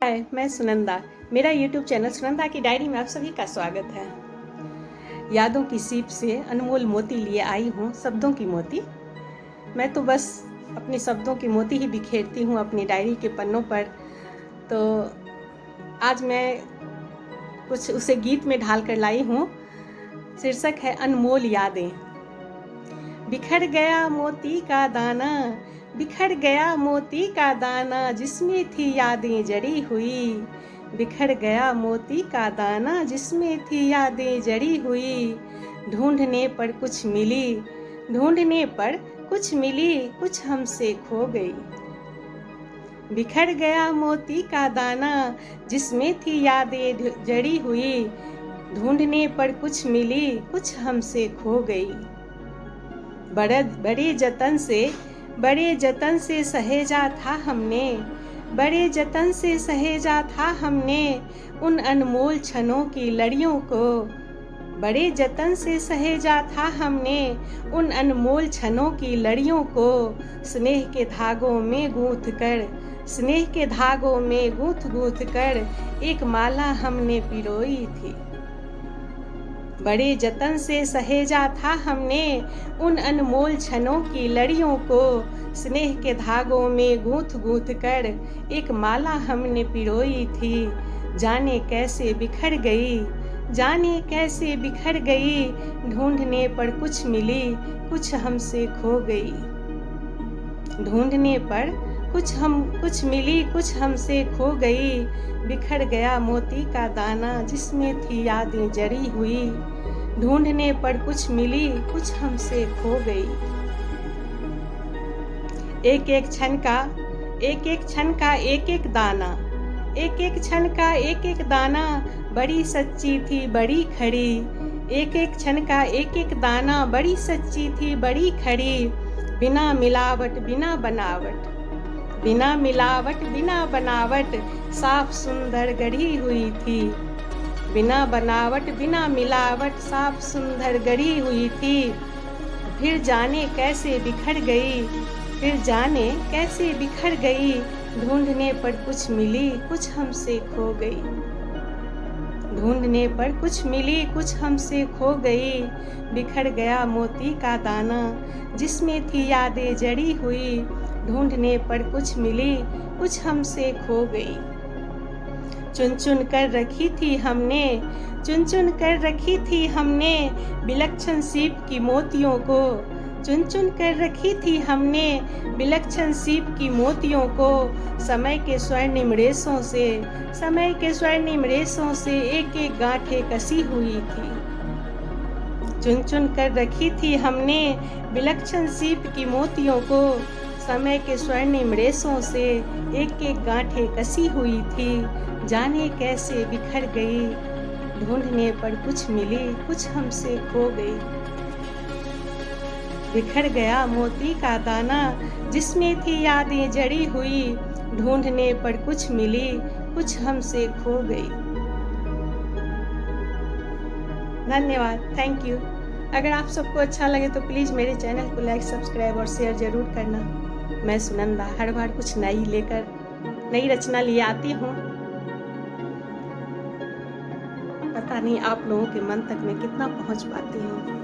हाय, मैं सुनंदा। मेरा YouTube channel Sunanda की डायरी में आप सभी का स्वागत है। यादों की सीप से अनमोल मोती लिए आई हूँ, शब्दों की मोती। मैं तो बस अपने शब्दों की मोती ही बिखेरती हूँ अपनी डायरी के पन्नों पर। तो आज मैं कुछ उसे गीत में ढाल कर लाई हूँ। शीर्षक है अनमोल यादें। बिखर गया मोती का दाना, बिखर गया मोती का दाना, जिसमें थी यादें जड़ी हुई। बिखर गया मोती का दाना, जिसमें थी यादें जड़ी हुई। ढूंढने पर कुछ मिली, ढूंढने पर कुछ मिली, कुछ हमसे खो गई। बिखर गया मोती का दाना, जिसमें थी यादें जड़ी हुई। ढूंढने पर कुछ मिली, कुछ हमसे खो गई। बड़े जतन से सहेजा था हमने, बड़े जतन से सहेजा था हमने उन अनमोल क्षणों की लड़ियों को। बड़े जतन से सहेजा था हमने उन अनमोल क्षणों की लड़ियों को। स्नेह के धागों में गूंथ कर, स्नेह के धागों में गूंथ कर एक माला हमने पिरोई थी। बड़े जतन से सहेजा था हमने उन अनमोल क्षणों की लड़ियों को। स्नेह के धागों में गूंथ कर एक माला हमने पिरोई थी। जाने कैसे बिखर गई, जाने कैसे बिखर गई। ढूंढने पर कुछ मिली, कुछ हमसे खो गई। ढूंढने पर कुछ मिली, कुछ हमसे खो गई। बिखर गया मोती का दाना, जिसमें थी यादें जड़ी हुई। ढूंढने पर कुछ मिली, कुछ हमसे खो गई। एक एक क्षण का एक एक दाना, एक एक क्षण का एक एक दाना, बड़ी सच्ची थी बड़ी खड़ी। एक एक क्षण का एक एक दाना, बड़ी सच्ची थी बड़ी खड़ी। बिना मिलावट बिना बनावट, बिना मिलावट बिना बनावट, साफ सुंदर गढ़ी हुई थी। बिना बनावट बिना मिलावट, साफ सुंदर गढ़ी हुई थी। फिर जाने कैसे बिखर गई, फिर जाने कैसे बिखर गई। ढूंढने पर कुछ मिली, कुछ हमसे खो गई। ढूंढने पर कुछ मिली, कुछ हमसे खो गई। बिखर गया मोती का दाना, जिसमें थी यादें जड़ी हुई। ढूंढने पर कुछ मिली, कुछ हमसे खो गई। चुन चुन कर रखी थी हमने, चुन चुन कर रखी थी हमने विलक्षण सीप की मोतियों को। चुन चुन कर रखी थी हमने विलक्षण सीप की मोतियों को। समय के स्वर्णिम रेशों से, समय के स्वर्णिम रेशों से एक एक गांठें कसी हुई थी। चुन चुन कर रखी थी हमने विलक्षण सीप की मोतियों को। समय के स्वर्णिम रेशों से एक एक गांठें कसी हुई थी। जाने कैसे बिखर गई। ढूंढने पर कुछ मिली, कुछ हमसे खो गई। बिखर गया मोती का दाना, जिसमें थी यादें जड़ी हुई। ढूंढने पर कुछ मिली, कुछ हमसे खो गई। धन्यवाद, थैंक यू। अगर आप सबको अच्छा लगे तो प्लीज़ मेरे चैनल को लाइक, सब्सक्राइब और शेयर ज़रूर करना। मैं सुनंदा हर बार कुछ नई रचना लिए आती हूँ। पता नहीं आप लोगों के मन तक मैं कितना पहुँच पाती हूँ।